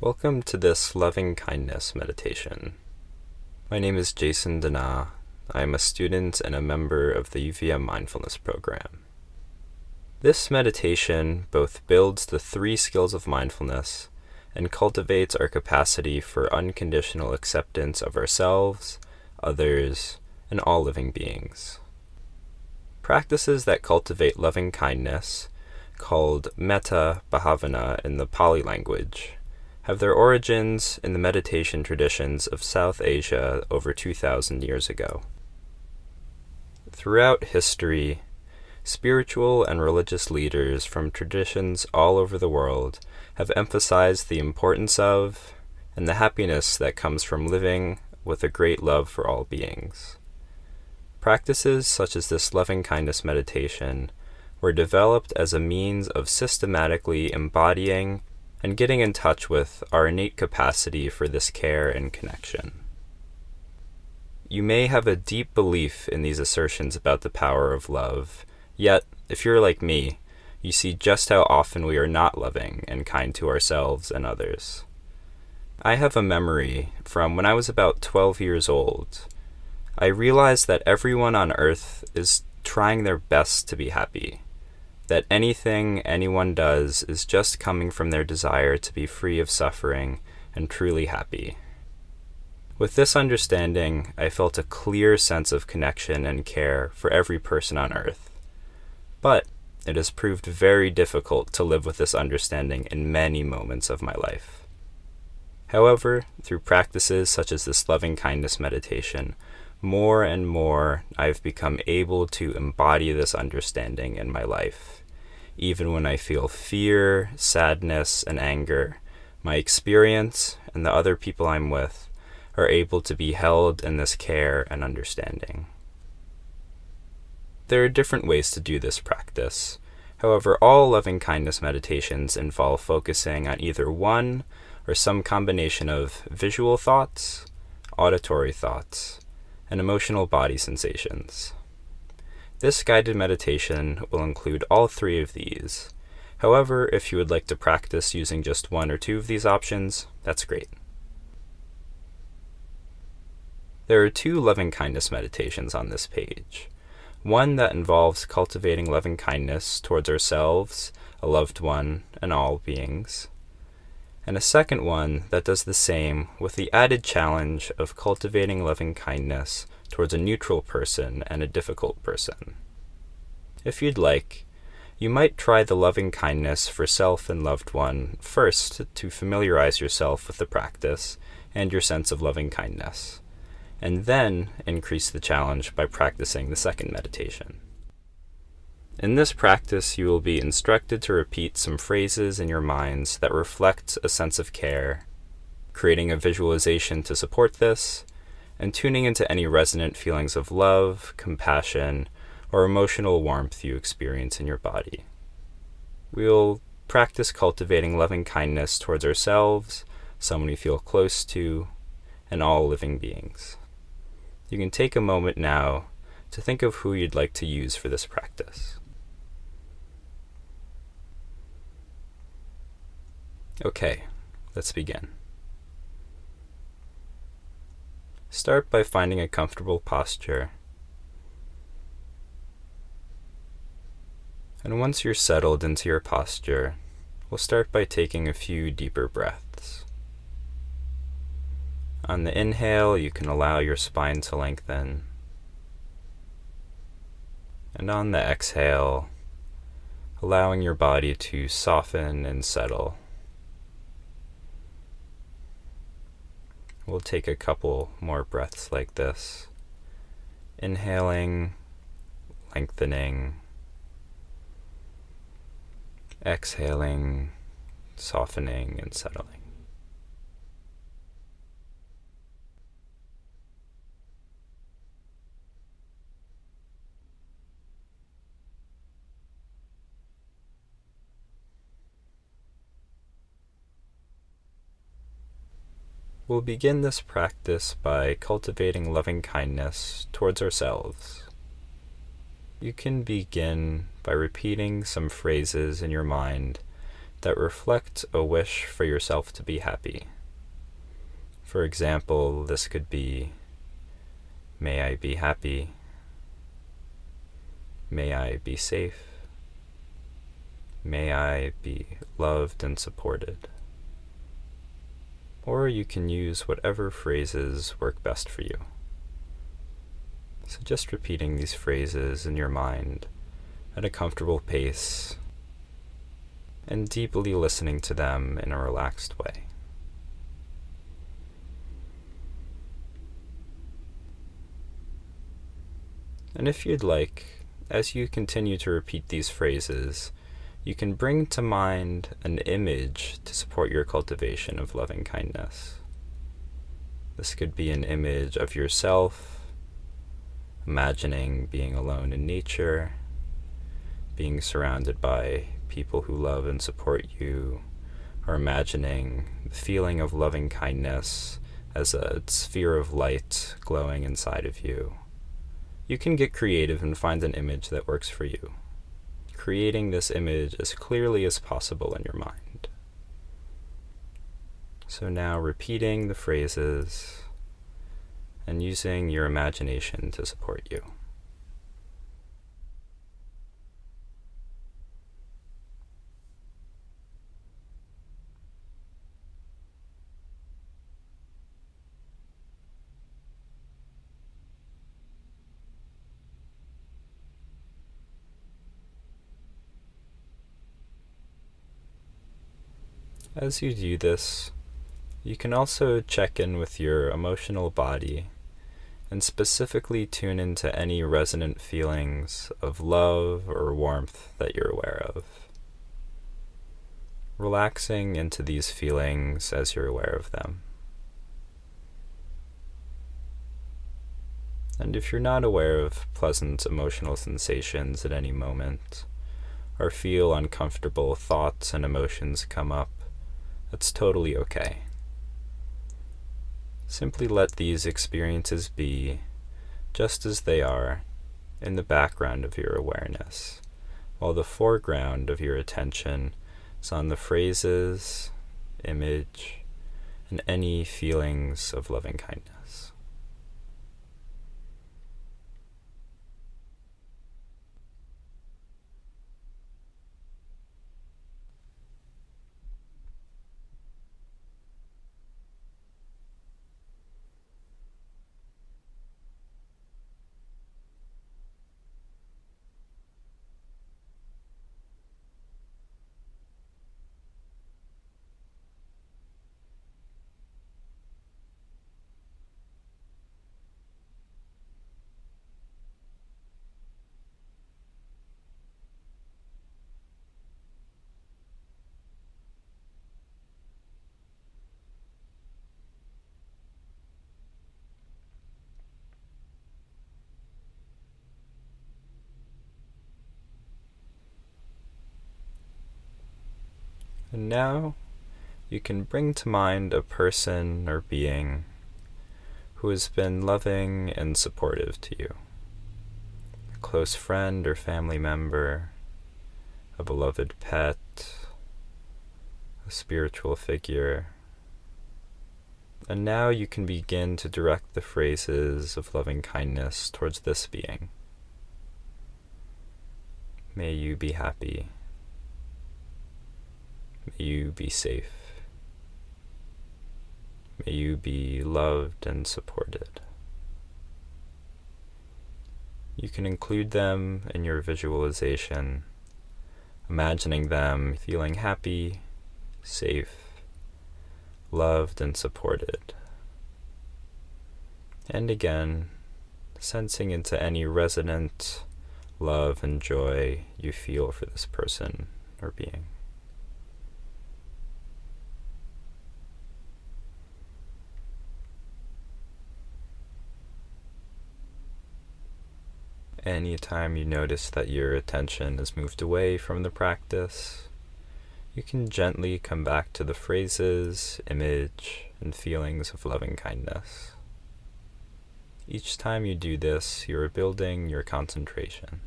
Welcome to this loving kindness meditation. My name is Jason Dana. I am a student and a member of the UVM Mindfulness Program. This meditation both builds the 3 skills of mindfulness and cultivates our capacity for unconditional acceptance of ourselves, others, and all living beings. Practices that cultivate loving kindness, called metta bhavana in the Pali language, have their origins in the meditation traditions of South Asia over 2,000 years ago. Throughout history, spiritual and religious leaders from traditions all over the world have emphasized the importance of and the happiness that comes from living with a great love for all beings. Practices such as this loving kindness meditation were developed as a means of systematically embodying and getting in touch with our innate capacity for this care and connection. You may have a deep belief in these assertions about the power of love, yet, if you're like me, you see just how often we are not loving and kind to ourselves and others. I have a memory from when I was about 12 years old. I realized that everyone on earth is trying their best to be happy, that anything anyone does is just coming from their desire to be free of suffering and truly happy. With this understanding, I felt a clear sense of connection and care for every person on earth. But it has proved very difficult to live with this understanding in many moments of my life. However, through practices such as this loving kindness meditation, more and more I've become able to embody this understanding in my life. Even when I feel fear, sadness, and anger, my experience and the other people I'm with are able to be held in this care and understanding. There are different ways to do this practice. However, all loving kindness meditations involve focusing on either one or some combination of visual thoughts, auditory thoughts, and emotional body sensations. This guided meditation will include all 3 of these. However, if you would like to practice using just 1 or 2 of these options, that's great. There are 2 loving kindness meditations on this page. One that involves cultivating loving kindness towards ourselves, a loved one, and all beings. And a second one that does the same with the added challenge of cultivating loving kindness towards a neutral person and a difficult person. If you'd like, you might try the loving kindness for self and loved one first to familiarize yourself with the practice and your sense of loving kindness, and then increase the challenge by practicing the second meditation. In this practice, you will be instructed to repeat some phrases in your minds that reflect a sense of care, creating a visualization to support this, and tuning into any resonant feelings of love, compassion, or emotional warmth you experience in your body. We'll practice cultivating loving kindness towards ourselves, someone we feel close to, and all living beings. You can take a moment now to think of who you'd like to use for this practice. Okay, let's begin. Start by finding a comfortable posture. And once you're settled into your posture, we'll start by taking a few deeper breaths. On the inhale, you can allow your spine to lengthen. And on the exhale, allowing your body to soften and settle. We'll take a couple more breaths like this. Inhaling, lengthening. Exhaling, softening and settling. We'll begin this practice by cultivating loving kindness towards ourselves. You can begin by repeating some phrases in your mind that reflect a wish for yourself to be happy. For example, this could be, may I be happy, may I be safe, may I be loved and supported. Or you can use whatever phrases work best for you. So just repeating these phrases in your mind at a comfortable pace and deeply listening to them in a relaxed way. And if you'd like, as you continue to repeat these phrases, you can bring to mind an image to support your cultivation of loving kindness. This could be an image of yourself, imagining being alone in nature, being surrounded by people who love and support you, or imagining the feeling of loving kindness as a sphere of light glowing inside of you. You can get creative and find an image that works for you, creating this image as clearly as possible in your mind. So now repeating the phrases and using your imagination to support you. As you do this, you can also check in with your emotional body and specifically tune into any resonant feelings of love or warmth that you're aware of. Relaxing into these feelings as you're aware of them. And if you're not aware of pleasant emotional sensations at any moment, or feel uncomfortable thoughts and emotions come up, that's totally okay. Simply let these experiences be just as they are in the background of your awareness, while the foreground of your attention is on the phrases, image, and any feelings of loving kindness. And now you can bring to mind a person or being who has been loving and supportive to you. A close friend or family member, a beloved pet, a spiritual figure. And now you can begin to direct the phrases of loving kindness towards this being. May you be happy. May you be safe. May you be loved and supported. You can include them in your visualization, imagining them feeling happy, safe, loved and supported. And again, sensing into any resonant love and joy you feel for this person or being. Anytime you notice that your attention has moved away from the practice, you can gently come back to the phrases, image, and feelings of loving kindness. Each time you do this, you are building your concentration.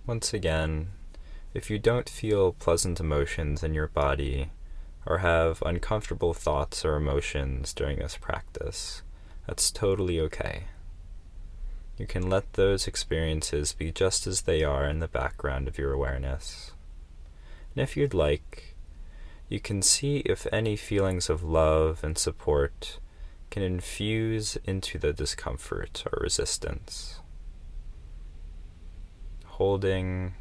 Once again, if you don't feel pleasant emotions in your body or have uncomfortable thoughts or emotions during this practice, that's totally okay. You can let those experiences be just as they are in the background of your awareness. And if you'd like, you can see if any feelings of love and support can infuse into the discomfort or resistance, holding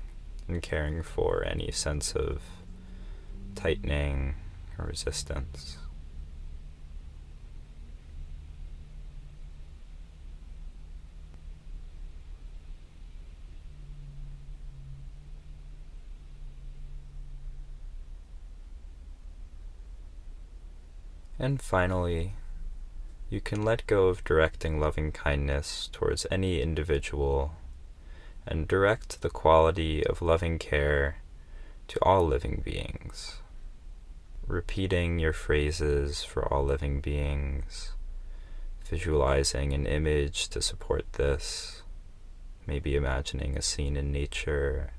and caring for any sense of tightening or resistance. And finally, you can let go of directing loving kindness towards any individual and direct the quality of loving care to all living beings, repeating your phrases for all living beings, visualizing an image to support this, maybe imagining a scene in nature,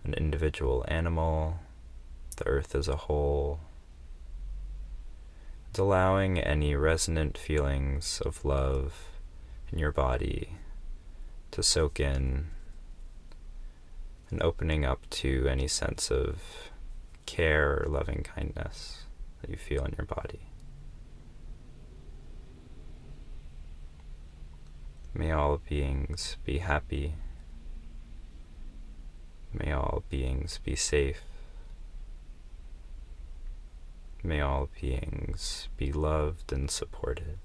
an individual animal, the earth as a whole, and allowing any resonant feelings of love in your body to soak in and opening up to any sense of care or loving kindness that you feel in your body. May all beings be happy. May all beings be safe. May all beings be loved and supported.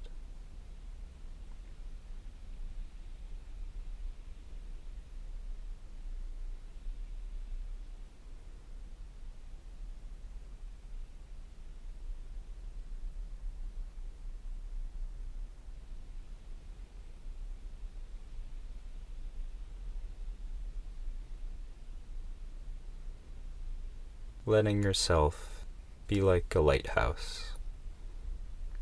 Letting yourself be like a lighthouse,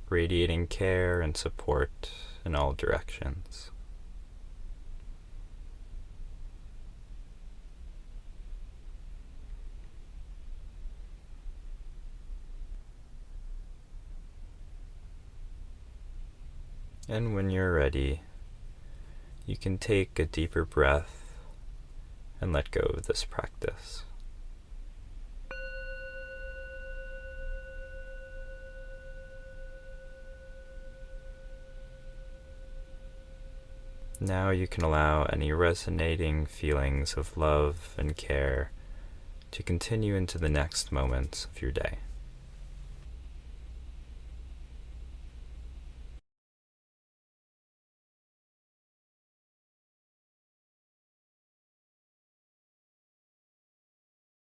radiating care and support in all directions. And when you're ready, you can take a deeper breath and let go of this practice. Now you can allow any resonating feelings of love and care to continue into the next moments of your day.